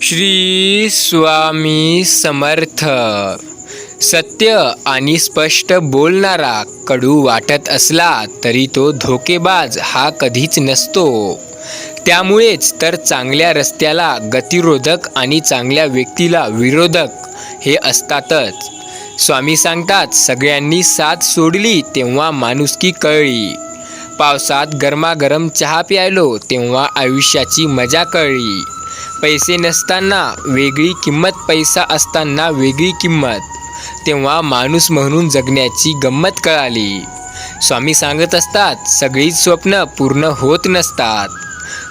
श्री स्वामी समर्थ. सत्य आणि स्पष्ट बोलणारा कडू वाटत असला तरी तो धोकेबाज हा कधीच नसतो. त्यामुळेच तर चांगल्या रस्त्याला गतिरोधक आणि चांगल्या व्यक्तीला विरोधक हे असतातच. स्वामी सांगतात, सगळ्यांनी साथ सोडली तेव्हा माणुसकी कळली. पावसात गरमागरम चहा प्यायलो तेव्हा आयुष्याची मजा कळली. पैसे नसताना वेगळी किंमत, पैसा असताना वेगळी किंमत, तेव्हा माणूस म्हणून जगण्याची गंमत कळाली. स्वामी सांगत असतात, सगळीच स्वप्न पूर्ण होत नसतात,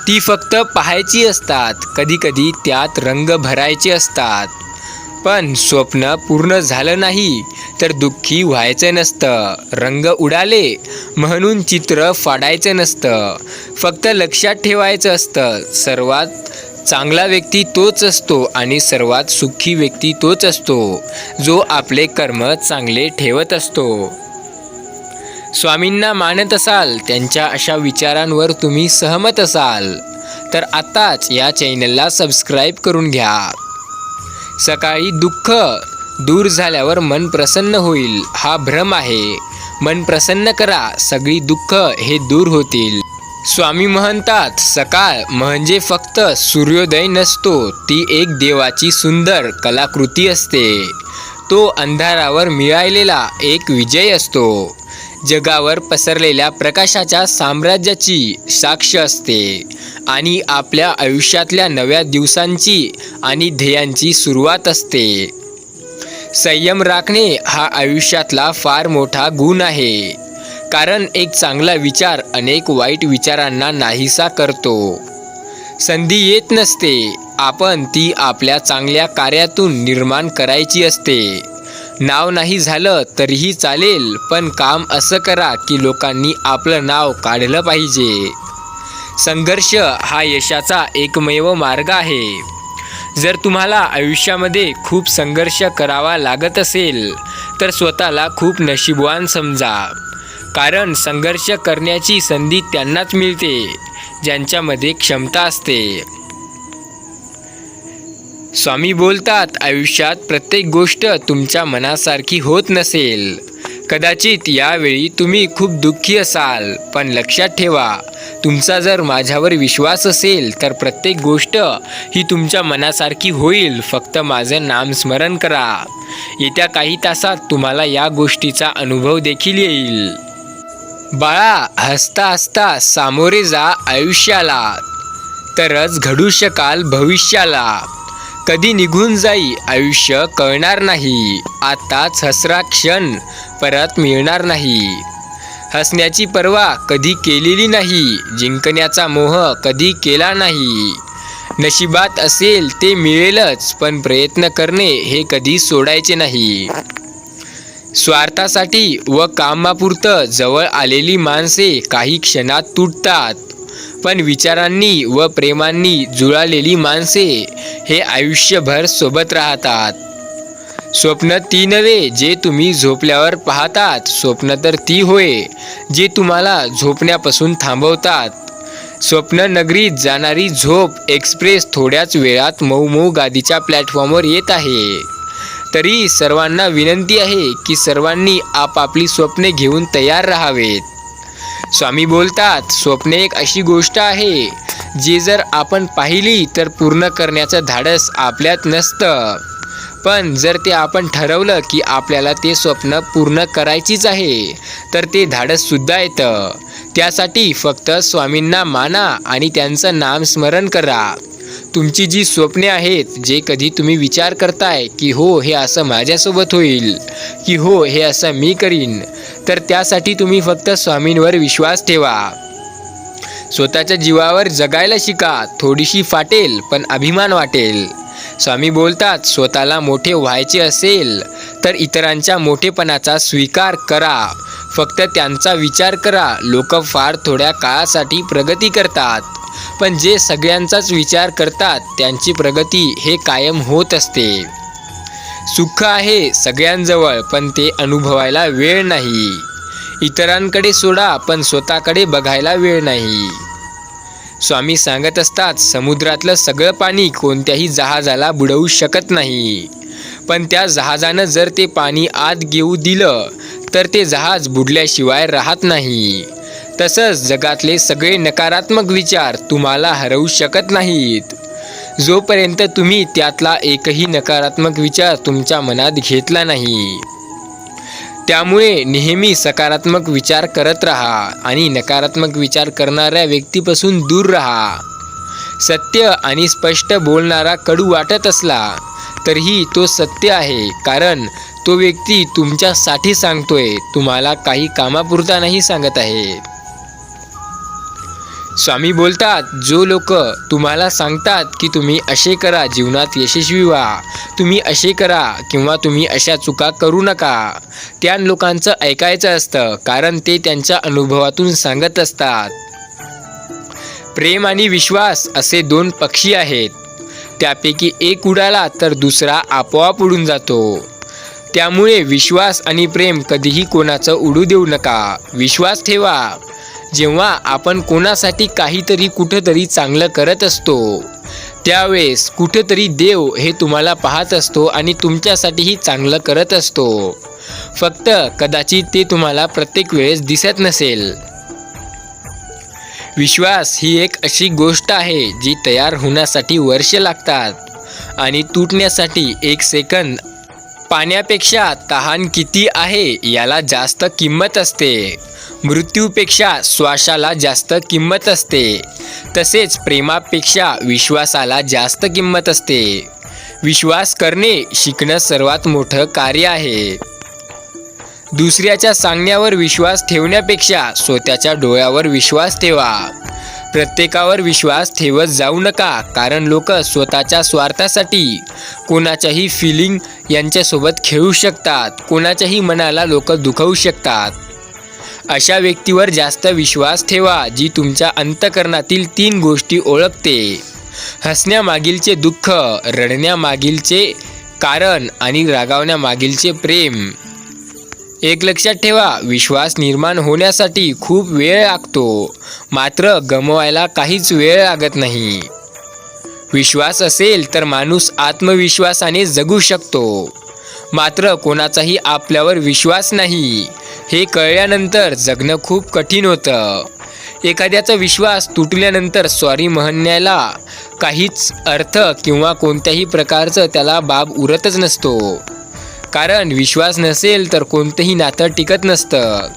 ती फक्त पाहायची असतात. कधीकधी त्यात रंग भरायचे असतात. पण स्वप्न पूर्ण झालं नाही तर दुःखी व्हायचं नसतं. रंग उडाले म्हणून चित्र फाडायचं नसतं. फक्त लक्षात ठेवायचं असतं, सर्वात चांगला व्यक्ती तोच असतो आणि सर्वात सुखी व्यक्ती तोच असतो जो आपले कर्म चांगले ठेवत असतो. स्वामींना मानत असाल, त्यांच्या अशा विचारांवर तुम्ही सहमत असाल तर आताच या चॅनलला सबस्क्राईब करून घ्या. सकाळी दुःख दूर झाल्यावर मन प्रसन्न होईल हा भ्रम आहे. मन प्रसन्न करा, सगळी दुःख हे दूर होतील. स्वामी म्हणतात, सकाळ म्हणजे फक्त सूर्योदय नसतो, ती एक देवाची सुंदर कलाकृती असते. तो अंधारावर मिळालेला एक विजय असतो. जगावर पसरलेल्या प्रकाशाच्या साम्राज्याची साक्ष असते आणि आपल्या आयुष्यातल्या नव्या दिवसांची आणि ध्येयांची सुरुवात असते. संयम राखणे हा आयुष्यातला फार मोठा गुण आहे, कारण एक चांगला विचार अनेक वाईट विचारांना नाहीसा करतो. संधी येत नसते, आपण ती आपल्या चांगल्या कार्यातून निर्माण करायची असते. नाव नाही झालं तरीही चालेल, पण काम असं करा की लोकांनी आपलं नाव काढलं पाहिजे. संघर्ष हा यशाचा एकमेव मार्ग आहे. जर तुम्हाला आयुष्यामध्ये खूप संघर्ष करावा लागत असेल तर स्वतःला खूप नशीबवान समजा, कारण संघर्ष करण्याची संधी त्यांनाच मिळते ज्यांच्यामध्ये क्षमता असते. स्वामी बोलतात, आयुष्यात प्रत्येक गोष्ट तुमच्या मनासारखी होत नसेल. कदाचित यावेळी तुम्ही खूप दुःखी असाल, पण लक्षात ठेवा, तुमचा जर माझ्यावर विश्वास असेल तर प्रत्येक गोष्ट ही तुमच्या मनासारखी होईल. फक्त माझं नामस्मरण करा. येत्या काही तासात तुम्हाला या गोष्टीचा अनुभव देखील येईल. बाळा, हसता हसता सामोरे जा आयुष्याला, तरच घडू शकाल भविष्याला. कधी निघून जाई आयुष्य कळणार नाही, आताच हसरा क्षण परत मिळणार नाही. हसण्याची पर्वा कधी केलेली नाही, जिंकण्याचा मोह कधी केला नाही. नशिबात असेल ते मिळेलच, पण प्रयत्न करणे हे कधी सोडायचे नाही. स्वार्थासाठी व कामापुरतं जवळ आलेली माणसे काही क्षणात तुटतात, पण विचारांनी व प्रेमांनी जुळालेली माणसे हे आयुष्यभर सोबत राहतात. स्वप्न ती नव्हे जे तुम्ही झोपल्यावर पाहतात, स्वप्न तर ती होय जे तुम्हाला झोपण्यापासून थांबवतात. स्वप्न नगरीत जाणारी झोप एक्सप्रेस थोड्याच वेळात मऊ मऊ गादीच्या प्लॅटफॉर्मवर येत आहे. तरी सर्वांना विनंती आहे की सर्वांनी आपापली स्वप्ने घेऊन तयार राहावेत. स्वामी बोलतात, स्वप्ने एक अशी गोष्ट आहे जी जर आपण पाहिली तर पूर्ण करण्याचं धाडस आपल्यात नसतं, पण जर ते आपण ठरवलं की आपल्याला ते स्वप्न पूर्ण करायचीच आहे तर ते धाडससुद्धा येतं. त्यासाठी फक्त स्वामींना माना आणि त्यांचं नामस्मरण करा. तुमची जी स्वप्ने आहेत, जे कधी तुम्ही विचार करताय की हो हे असं माझ्यासोबत होईल, की हो हे असं मी करीन, तर त्यासाठी तुम्ही फक्त स्वामींवर विश्वास ठेवा. स्वतःच्या जीवावर जगायला शिका. थोडीशी फाटेल पण अभिमान वाटेल. स्वामी बोलतात, स्वतःला मोठे व्हायचे असेल तर इतरांच्या मोठेपणाचा स्वीकार करा. फक्त त्यांचा विचार करा. लोक फार थोड्या काळासाठी प्रगती करतात, पण जे सगळ्यांचाच विचार करतात त्यांची प्रगती हे कायम होत असते. सुख आहे सगळ्यांजवळ, पण ते अनुभवायला वेळ नाही. इतरांकडे सोडा, पण स्वतःकडे बघायला वेळ नाही. स्वामी सांगत असतात, समुद्रातलं सगळं पाणी कोणत्याही जहाजाला बुडवू शकत नाही, पण त्या जहाजानं जर ते पाणी आत घेऊ दिलं तर ते जहाज बुडल्याशिवाय राहत नाही. तसंच जगातले सगळे नकारात्मक विचार तुम्हाला हरवू शकत नाहीत. जोपर्यंत तुम्ही त्यातला एकही नकारात्मक विचार तुमच्या मनात घेतला नाही. त्यामुळे नेहमी सकारात्मक विचार करत राहा आणि नकारात्मक विचार करणाऱ्या व्यक्तीपासून दूर राहा. सत्य आणि स्पष्ट बोलणारा कडू वाटत असला तरीही तो सत्य आहे, कारण तो व्यक्ती तुमच्यासाठी सांगतोय, तुम्हाला काही कामापुरता नाही सांगत आहे. स्वामी बोलतात, जो लोक तुम्हाला सांगतात की तुम्ही असे करा, जीवनात यशस्वी व्हा, तुम्ही असे करा किंवा तुम्ही अशा चुका करू नका, त्या लोकांचं ऐकायचं असतं, कारण ते त्यांच्या अनुभवातून सांगत असतात. प्रेम आणि विश्वास असे दोन पक्षी आहेत. त्यापैकी एक उडाला तर दुसरा आपोआप उडून जातो. त्यामुळे विश्वास आणि प्रेम कधीही कोणाचं उडू देऊ नका. विश्वास ठेवा. जेव्हा आपण कोणासाठी काहीतरी कुठंतरी चांगलं करत असतो, त्यावेळेस कुठंतरी देव हे तुम्हाला पाहत असतो आणि तुमच्यासाठीही चांगलं करत असतो. फक्त कदाचित ते तुम्हाला प्रत्येक वेळेस दिसत नसेल. विश्वास ही एक अशी गोष्ट आहे जी तयार होण्यासाठी वर्ष लागतात आणि तुटण्यासाठी 1 सेकंद. पाण्यापेक्षा तहान किती आहे याला जास्त किंमत असते. मृत्यूपेक्षा श्वासाला जास्त किंमत असते. तसेच प्रेमापेक्षा विश्वासाला जास्त किंमत असते. विश्वास करणे शिकणं सर्वात मोठं कार्य आहे. दुसऱ्याच्या सांगण्यावर विश्वास ठेवण्यापेक्षा स्वतःच्या डोळ्यावर विश्वास ठेवा. प्रत्येकावर विश्वास ठेवत जाऊ नका, कारण लोक स्वतःच्या स्वार्थासाठी कोणाच्याही फिलिंग यांच्यासोबत खेळू शकतात. कोणाच्याही मनाला लोक दुखवू शकतात. अशा व्यक्तीवर जास्त विश्वास ठेवा जी तुमच्या अंतःकरणातील 3 गोष्टी ओळखते: हसण्यामागीलचे दुःख, रडण्यामागीलचे कारण आणि रागावण्यामागीलचे प्रेम. एक लक्षात ठेवा, विश्वास निर्माण होण्यासाठी खूप वेळ लागतो, मात्र गमवायला काहीच वेळ लागत नाही. विश्वास असेल तर माणूस आत्मविश्वासाने जगू शकतो, मात्र कोणाचाही आपल्यावर विश्वास नाही हे कळल्यानंतर जगणं खूप कठीण होतं. एखाद्याचा विश्वास तुटल्यानंतर सॉरी म्हणण्याला काहीच अर्थ किंवा कोणत्याही प्रकारचं त्याला बाब उरतच नसतो, कारण विश्वास नसेल तर कोणतंही नातं टिकत नसतं.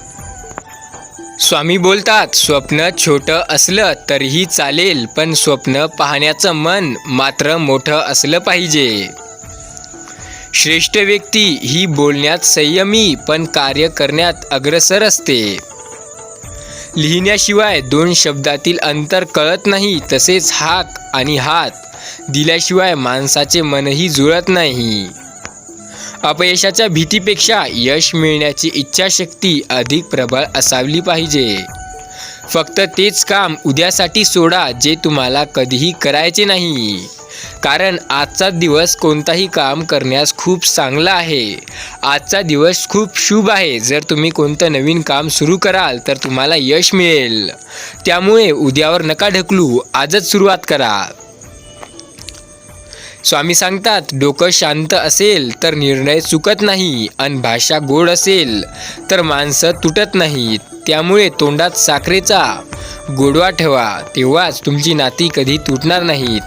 स्वामी बोलतात, स्वप्न छोटं असलं तरीही चालेल, पण स्वप्न पाहण्याचं मन मात्र मोठं असलं पाहिजे. श्रेष्ठ व्यक्ती ही बोलण्यात संयमी पण कार्य करण्यात अग्रेसर असते. लिहिण्याशिवाय 2 शब्दातील अंतर कळत नाही, तसेच हाक आणि हात दिल्याशिवाय माणसाचे मनही जुळत नाही. अपयशाच्या भीतीपेक्षा यश मिळण्याची इच्छाशक्ती अधिक प्रबळ असावली पाहिजे. फक्त तेच काम उद्यासाठी सोडा जे तुम्हाला कधीही करायचे नाही, कारण आजचा दिवस कोणताही काम करण्यास खूप चांगला आहे. आजचा दिवस खूप शुभ आहे. जर तुम्ही कोणतं नवीन काम सुरू कराल तर तुम्हाला यश मिळेल. त्यामुळे उद्यावर नका ढकलू, आजच सुरुवात करा. स्वामी सांगतात, डोकं शांत असेल तर निर्णय चुकत नाही आणि भाषा गोड असेल तर माणसं तुटत नाहीत. त्यामुळे तोंडात साखरेचा गोडवा ठेवा, तेव्हाच तुमची नाती कधी तुटणार नाहीत.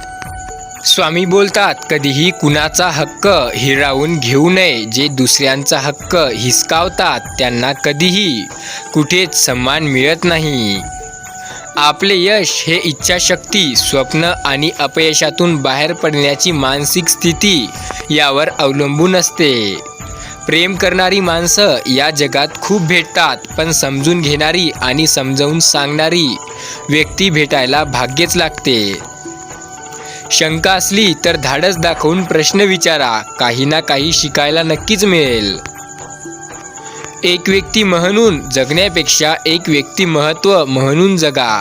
स्वामी बोलतात, कधीही कुणाचा हक्क हिरावून घेऊ नये. जे दुसऱ्यांचा हक्क हिसकावतात त्यांना कधीही कुठेच सन्मान मिळत नाही. आपले यश हे इच्छाशक्ती, स्वप्न आणि अपयशातून बाहेर पडण्याची मानसिक स्थिती यावर अवलंबून असते. प्रेम करणारी माणसं या जगात खूप भेटतात, पण समजून घेणारी आणि समजावून सांगणारी व्यक्ती भेटायला भाग्यच लागते. शंका असली तर धाडस दाखवून प्रश्न विचारा, काही ना काही शिकायला नक्कीच मिळेल. एक व्यक्ती म्हणून जगण्यापेक्षा एक व्यक्तिमत्व म्हणून जगा,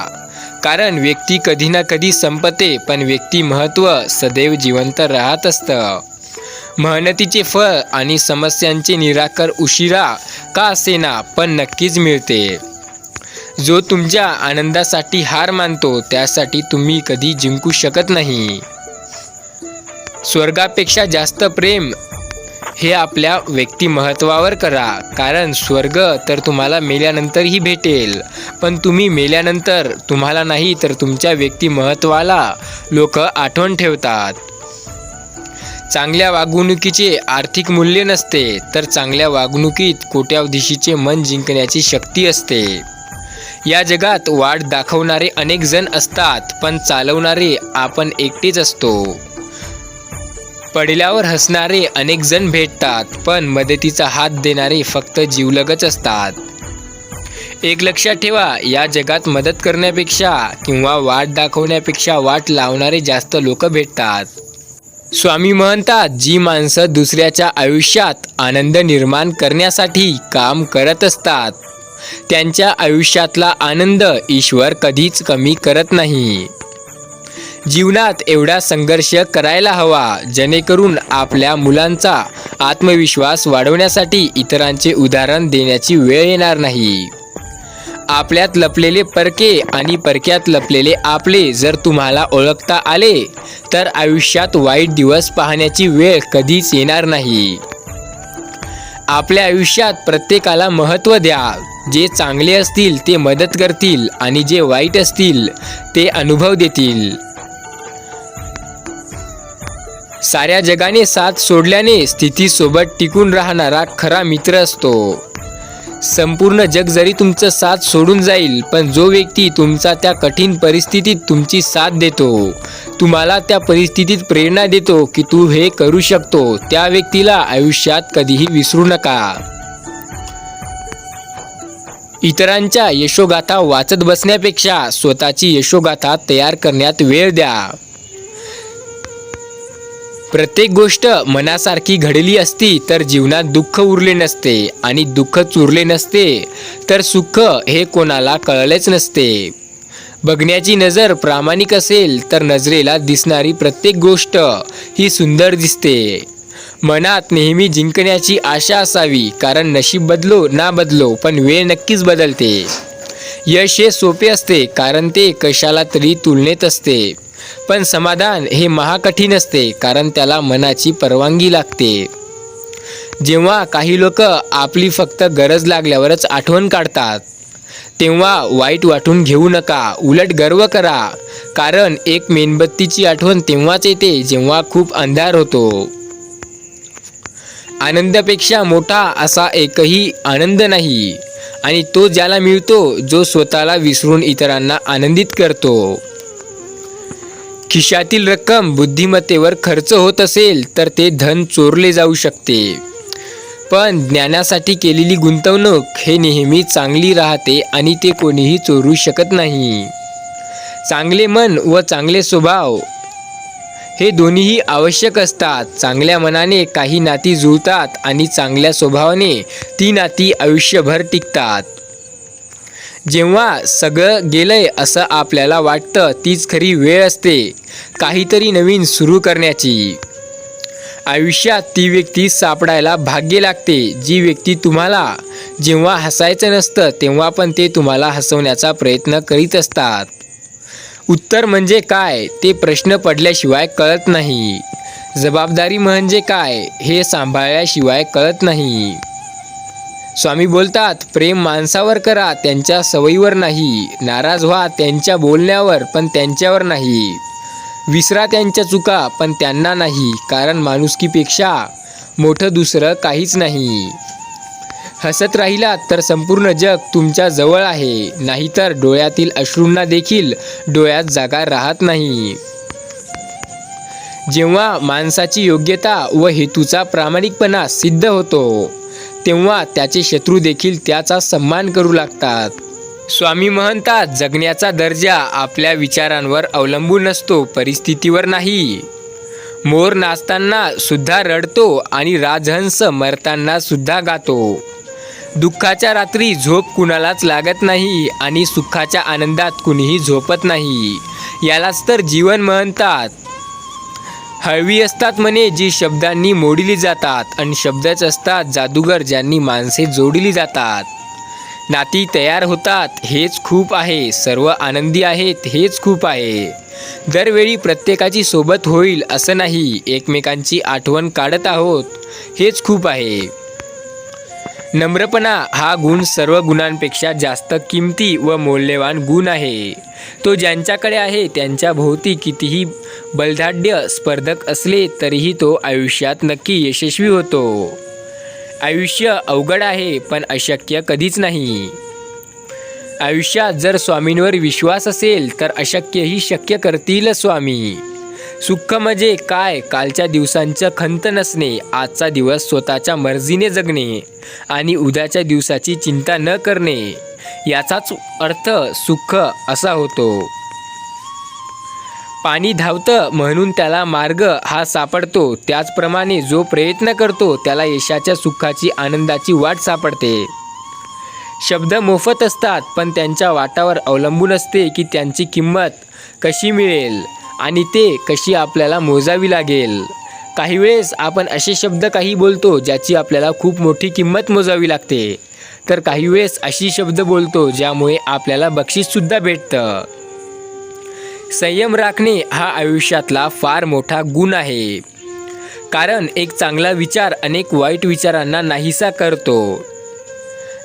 कारण व्यक्ती कधी ना कधी संपते, पण व्यक्तिमत्व सदैव जिवंत राहत असतं. मेहनतीचे फळ आणि समस्यांचे निराकरण उशिरा का असेना पण नक्कीच मिळते. जो तुमच्या आनंदासाठी हार मानतो त्यासाठी तुम्ही कधी जिंकू शकत नाही. स्वर्गापेक्षा जास्त प्रेम हे आपल्या व्यक्तिमत्त्वावर करा, कारण स्वर्ग तर तुम्हाला मेल्यानंतरही भेटेल, पण तुम्ही मेल्यानंतर तुम्हाला नाही तर तुमच्या व्यक्तिमत्त्वाला लोक आठवण ठेवतात. चांगल्या वागणुकीचे आर्थिक मूल्य नसते, तर चांगल्या वागणुकीत कोट्याधीशाचे मन जिंकण्याची शक्ती असते. या जगात वाट दाखवणारे अनेक जण असतात, पण चालवणारे आपण एकटेच असतो. पडल्यावर हसणारे अनेक जण भेटतात, पण मदतीचा हात देणारे फक्त जिवलगच असतात. एक लक्षात ठेवा, या जगात मदत करण्यापेक्षा किंवा वाट दाखवण्यापेक्षा वाट लावणारे जास्त लोक भेटतात. स्वामी म्हणतात, जी माणसं दुसऱ्याच्या आयुष्यात आनंद निर्माण करण्यासाठी काम करत असतात, त्यांच्या आयुष्यातला आनंद ईश्वर कधीच कमी करत नाही. जीवनात एवढा संघर्ष करायला हवा, जेणेकरून आपल्या मुलांचा आत्मविश्वास वाढवण्यासाठी इतरांचे उदाहरण देण्याची वेळ येणार नाही. आपल्यात लपलेले परके आणि परक्यात लपलेले आपले जर तुम्हाला ओळखता आले, तर आयुष्यात वाईट दिवस पाहण्याची वेळ कधीच येणार नाही. आपल्या आयुष्यात प्रत्येकाला महत्त्व द्या. जे चांगले असतील ते मदत करतील आणि जे वाईट असतील ते अनुभव देतील. साऱ्या जगाने साथ सोडल्याने स्थितीसोबत टिकून राहणारा खरा मित्र असतो. संपूर्ण जग जरी तुमचं साथ सोडून जाईल, पण जो व्यक्ती तुमचा त्या कठीण परिस्थितीत तुमची साथ देतो, तुम्हाला त्या परिस्थितीत प्रेरणा देतो की तू हे करू शकतो, त्या व्यक्तीला आयुष्यात कधीही विसरू नका. इतरांच्या यशोगाथा वाचत बसण्यापेक्षा स्वतःची यशोगाथा तयार करण्यात वेळ द्या. प्रत्येक गोष्ट मनासारखी घडली असती तर जीवनात दुःख उरले नसते, आणि दुःखच उरले नसते तर सुख हे कोणाला कळलेच नसते. बघण्याची नजर प्रामाणिक असेल तर नजरेला दिसणारी प्रत्येक गोष्ट ही सुंदर दिसते. मनात नेहमी जिंकण्याची आशा असावी, कारण नशीब बदलो ना बदलो पण वेळ नक्कीच बदलते. यश हे सोपे असते, कारण ते कशाला तरी तुलनेत असते, पण समाधान हे महाकठीण असते, कारण त्याला मनाची परवानगी लागते. जेव्हा काही लोक आपली फक्त गरज लागल्यावरच आठवण काढतात, तेव्हा वाईट वाटून घेऊ नका, उलट गर्व करा, कारण एक मेणबत्तीची आठवण तेव्हाच येते जेव्हा खूप अंधार होतो. आनंदापेक्षा मोठा असा एकही आनंद नाही, आणि तो ज्याला मिळतो जो स्वतःला विसरून इतरांना आनंदित करतो. खिशातील रक्कम बुद्धिमत्तेवर खर्च होत असेल तर ते धन चोरले जाऊ शकते, पण ज्ञानासाठी केलेली गुंतवणूक हे नेहमी चांगली राहते आणि ते कोणीही चोरू शकत नाही. चांगले मन व चांगले स्वभाव हे दोन्हीही आवश्यक असतात. चांगल्या मनाने काही नाती जुळतात आणि चांगल्या स्वभावाने ती नाती आयुष्यभर टिकतात. जेव्हा सगळं गेलंय असं आपल्याला वाटतं, तीच खरी वेळ असते काहीतरी नवीन सुरू करण्याची. आयुष्यात ती व्यक्ती सापडायला भाग्य लागते, जी व्यक्ती तुम्हाला जेव्हा हसायचं नसतं तेव्हा पण ते तुम्हाला हसवण्याचा प्रयत्न करीत असतात. उत्तर म्हणजे काय ते प्रश्न पडल्याशिवाय कळत नाही. जबाबदारी म्हणजे काय हे सांभाळल्याशिवाय कळत नाही. स्वामी बोलतात, प्रेम माणसावर करा, त्यांच्या सवयीवर नाही. नाराज व्हा त्यांच्या बोलण्यावर, पण त्यांच्यावर नाही. विसरा त्यांच्या चुका, पण त्यांना नाही, कारण माणुसकीपेक्षा मोठं दुसरं काहीच नाही. हसत राहिलात तर संपूर्ण जग तुमच्या जवळ आहे, नाहीतर डोळ्यातील अश्रूंना देखील डोळ्यात जागा राहत नाही. जेव्हा माणसाची योग्यता व हेतूचा प्रामाणिकपणा सिद्ध होतो, तेव्हा त्याचे शत्रू देखील त्याचा सन्मान करू लागतात. स्वामी म्हणतात, जगण्याचा दर्जा आपल्या विचारांवर अवलंबून नसतो, परिस्थितीवर नाही. मोर नाचताना सुद्धा रडतो आणि राजहंस मरताना सुद्धा गातो. दुःखाच्या रात्री झोप कुणालाच लागत नाही आणि सुखाच्या आनंदात कुणीही झोपत नाही. यालाच तर जीवन म्हणतात. हळवी असतात म्हणे जी शब्दांनी मोडली जातात, आणि शब्दच असतात जादूगर ज्यांनी माणसे जोडली जातात. नाती तयार होतात हेच खूप आहे, सर्व आनंदी आहेत हेच खूप आहे. दरवेळी प्रत्येकाची सोबत होईल असं नाही, एकमेकांची आठवण काढत आहोत हेच खूप आहे. नम्रपणा हा गुण सर्व गुणांपेक्षा जास्त किमती व मौल्यवान गुण आहे. तो ज्यांच्याकडे आहे त्यांच्या भोवती कितीही बलदाढ्य स्पर्धक असले तरीही तो आयुष्यात नक्की यशस्वी होतो. आयुष्य अवघड आहे पण अशक्य कधीच नाही. आयुष्यात जर स्वामींवर विश्वास असेल तर अशक्यही शक्य करतील स्वामी. सुख म्हणजे काय? कालच्या दिवसांचं खंत नसणे, आजचा दिवस स्वतःच्या मर्जीने जगणे आणि उद्याच्या दिवसाची चिंता न करणे, याचाच अर्थ सुख असा होतो. पाणी धावतं म्हणून त्याला मार्ग हा सापडतो, त्याचप्रमाणे जो प्रयत्न करतो त्याला यशाच्या सुखाची आनंदाची वाट सापडते. शब्द मोफत असतात पण त्यांच्या वाटावर अवलंबून असते की त्यांची किंमत कशी मिळेल आणि ते कशी आपल्याला मोजावी लागेल. काही वेळेस आपण असे शब्द काही बोलतो ज्याची आपल्याला खूप मोठी किंमत मोजावी लागते, तर काही वेळेस अशी शब्द बोलतो ज्यामुळे आपल्याला बक्षीससुद्धा भेटतं. संयम राखणे हा आयुष्यातला फार मोठा गुण आहे, कारण एक चांगला विचार अनेक वाईट विचारांना नाहीसा करतो.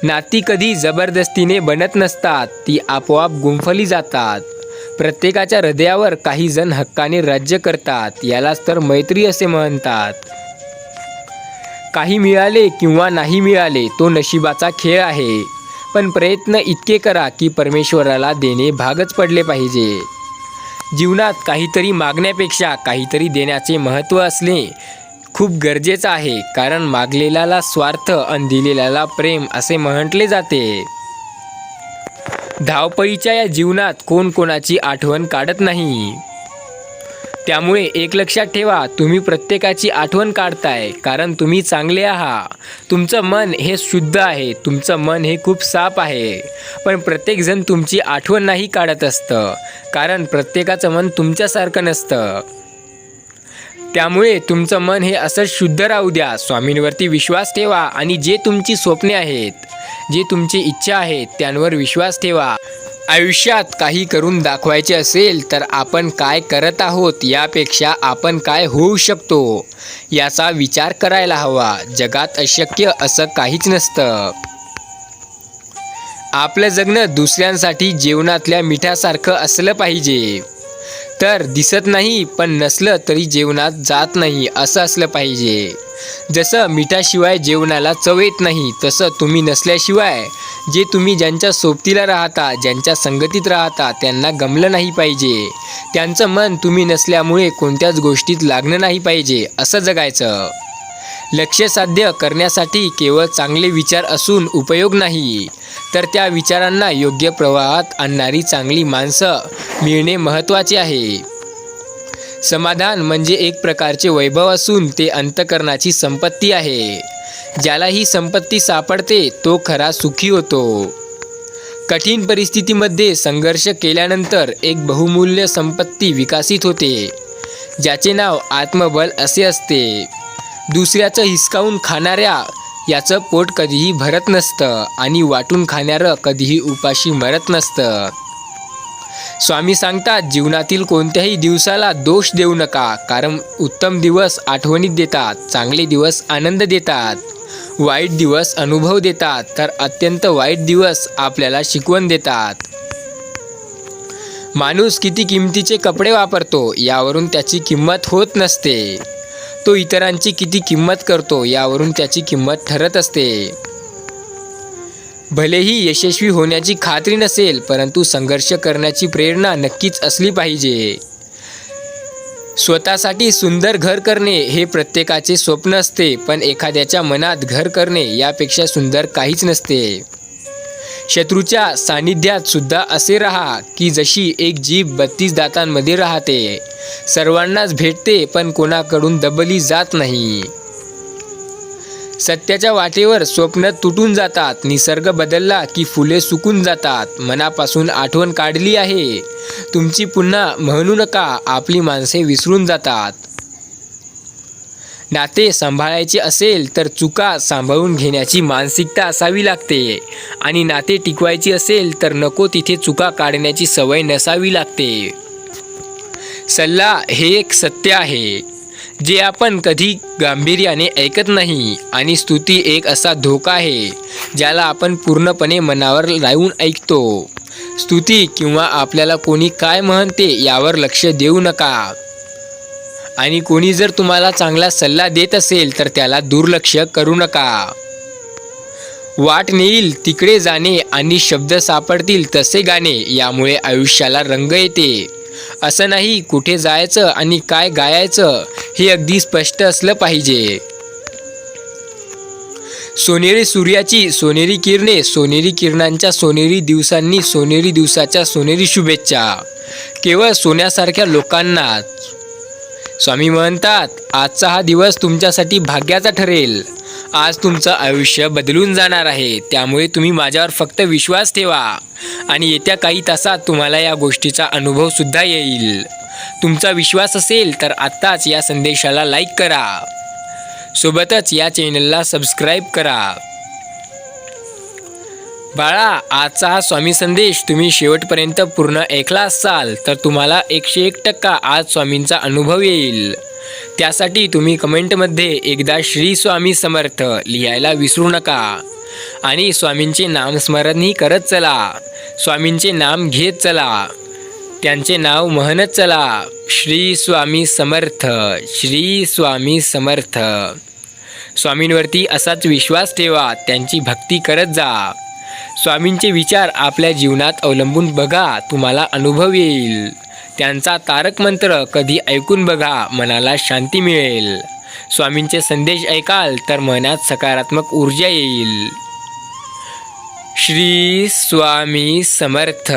नाती कधी जबरदस्तीने बनत नसतात, ती आपोआप गुंफली जातात. प्रत्येकाच्या हृदयावर काही जण हक्काने राज्य करतात, यालाच तर मैत्री असे म्हणतात. काही मिळाले किंवा नाही मिळाले तो नशिबाचा खेळ आहे, पण प्रयत्न इतके करा की परमेश्वराला देणे भागच पडले पाहिजे. जीवनात काहीतरी मागण्यापेक्षा काहीतरी देण्याचे महत्त्व असणे खूप गरजेचं आहे, कारण मागलेल्याला स्वार्थ आणि दिलेल्याला प्रेम असे म्हटले जाते. धावपळीच्या या जीवनात कोण कोणाची आठवण काढत नाही. त्यामुळे एक लक्षात ठेवा, तुम्ही प्रत्येकाची आठवण काढताय कारण तुम्ही चांगले आहात. तुमचं मन हे शुद्ध आहे, तुमचं मन हे खूप साफ आहे. पण प्रत्येकजण तुमची आठवण नाही काढत असतं, कारण प्रत्येकाचं मन तुमच्यासारखं नसतं. त्यामुळे तुमचं मन हे असंच शुद्ध राहू द्या. स्वामींवरती विश्वास ठेवा आणि जे तुमची स्वप्ने आहेत, जे तुमची इच्छा आहेत त्यांवर विश्वास ठेवा. आयुष्यात काही करून दाखवायचे असेल तर आपण काय करत आहोत यापेक्षा आपण काय होऊ शकतो याचा विचार करायला हवा. जगात अशक्य असं काहीच नसतं. आपलं जगणं दुसऱ्यांसाठी जेवणातल्या मिठासारखं असलं पाहिजे. तर दिसत नाही पण नसलं तरी जेवणात जात नाही असं असलं पाहिजे. जसं मिठाशिवाय जेवणाला चव येत नाही, तसं तुम्ही नसल्याशिवाय जे तुम्ही ज्यांच्या सोबतीला राहता, ज्यांच्या संगतीत राहता त्यांना गमलं नाही पाहिजे. त्यांचं मन तुम्ही नसल्यामुळे कोणत्याच गोष्टीत लागणं नाही पाहिजे असं जगायचं. लक्ष्य साध्य करण्यासाठी केवळ चांगले विचार असून उपयोग नाही, तर त्या विचारांना योग्य प्रवाहात आणणारी चांगली माणसं मिळणे महत्त्वाचे आहे. समाधान म्हणजे एक प्रकारचे वैभव असून ते अंतःकरणाची संपत्ती आहे. ज्याला ही संपत्ती सापडते तो खरा सुखी होतो. कठीण परिस्थितीमध्ये संघर्ष केल्यानंतर एक बहुमूल्य संपत्ती विकसित होते, ज्याचे नाव आत्मबल असे असते. दुसऱ्याचं हिसकावून खाणाऱ्या याचं पोट कधीही भरत नसतं आणि वाटून खाणारं कधीही उपाशी मरत नसतं. स्वामी सांगतात, जीवनातील कोणत्याही दिवसाला दोष देऊ नका, कारण उत्तम दिवस आठवणीत देतात, चांगले दिवस आनंद देतात, वाईट दिवस अनुभव देतात, तर अत्यंत वाईट दिवस आपल्याला शिकवण देतात. माणूस किती किमतीचे कपडे वापरतो यावरून त्याची किंमत होत नसते. तो इतरांची किती किंमत करतो यावरून त्याची किंमत ठरत असते. भलेही यशस्वी होण्याची खात्री नसेल, परंतु संघर्ष करण्याची प्रेरणा नक्कीच असली पाहिजे. स्वतःसाठी सुंदर घर करणे हे प्रत्येकाचे स्वप्न असते, पण एखाद्याच्या मनात घर करणे यापेक्षा सुंदर काहीच नसते. शत्रूच्या सानिध्यात सुद्धा असे राहा की जशी एक जीभ 32 दातांमध्ये राहते, सर्वांनाच भेटते पण कोणाकडून दबली जात नाही. सत्याच्या वाटेवर स्वप्न तुटून जातात, निसर्ग बदलला की फुले सुकून जातात. मनापासून आठवण काढली आहे तुमची पुन्हा म्हणू नका, आपली माणसे विसरून जातात. नाते सांभाळायचे असेल तर चुका सांभाळून घेण्याची मानसिकता असावी लागते आणि नाते टिकवायची असेल तर नको तिथे चुका काढण्याची सवय नसावी लागते. सल्ला हे एक सत्य आहे जे आपण कधी गांभीर्याने ऐकत नाही आणि स्तुती एक असा धोका आहे ज्याला आपण पूर्णपणे मनावर लावून ऐकतो. स्तुती किंवा आपल्याला कोणी काय म्हणते यावर लक्ष देऊ नका आणि कोणी जर तुम्हाला चांगला सल्ला देत असेल तर त्याला दुर्लक्ष करू नका. वाट नेईल तिकडे जाणे आणि शब्द सापडतील तसे गाणे यामुळे आयुष्याला रंग येते. असं नाही कुठे जायचं आणि काय गायचं हे अगदी स्पष्ट असलं पाहिजे. सोनेरी सूर्याची सोनेरी किरणे, सोनेरी किरणांच्या सोनेरी दिवसांनी सोनेरी दिवसाच्या सोनेरी शुभेच्छा केवळ सोन्यासारख्या लोकांनाच. स्वामी म्हणतात, आजचा हा दिवस तुमच्यासाठी भाग्याचा ठरेल. आज तुमचं आयुष्य बदलून जाणार आहे, त्यामुळे तुम्ही माझ्यावर फक्त विश्वास ठेवा आणि येत्या काही तासात तुम्हाला या गोष्टीचा अनुभव सुद्धा येईल. तुमचा विश्वास असेल तर आत्ताच या संदेशाला लाईक करा, सोबतच या चॅनलला सबस्क्राईब करा. बाळा, आजचा हा स्वामी संदेश तुम्ही शेवटपर्यंत पूर्ण ऐकला असाल तर तुम्हाला 101% आज स्वामींचा अनुभव येईल. त्यासाठी तुम्ही कमेंटमध्ये एकदा श्री स्वामी समर्थ लिहायला विसरू नका आणि स्वामींचे नामस्मरणही करत चला. स्वामींचे नाम घेत चला, त्यांचे नाव म्हणत चला. श्री स्वामी समर्थ, श्री स्वामी समर्थ. स्वामींवरती असाच विश्वास ठेवा, त्यांची भक्ती करत जा. स्वामींचे विचार आपल्या जीवनात अवलंबून बघा, तुम्हाला अनुभव येईल. त्यांचा तारक मंत्र कधी ऐकून बघा, मनाला शांती मिळेल. स्वामींचे संदेश ऐकाल तर मनात सकारात्मक ऊर्जा येईल. श्री स्वामी समर्थ,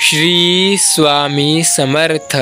श्री स्वामी समर्थ.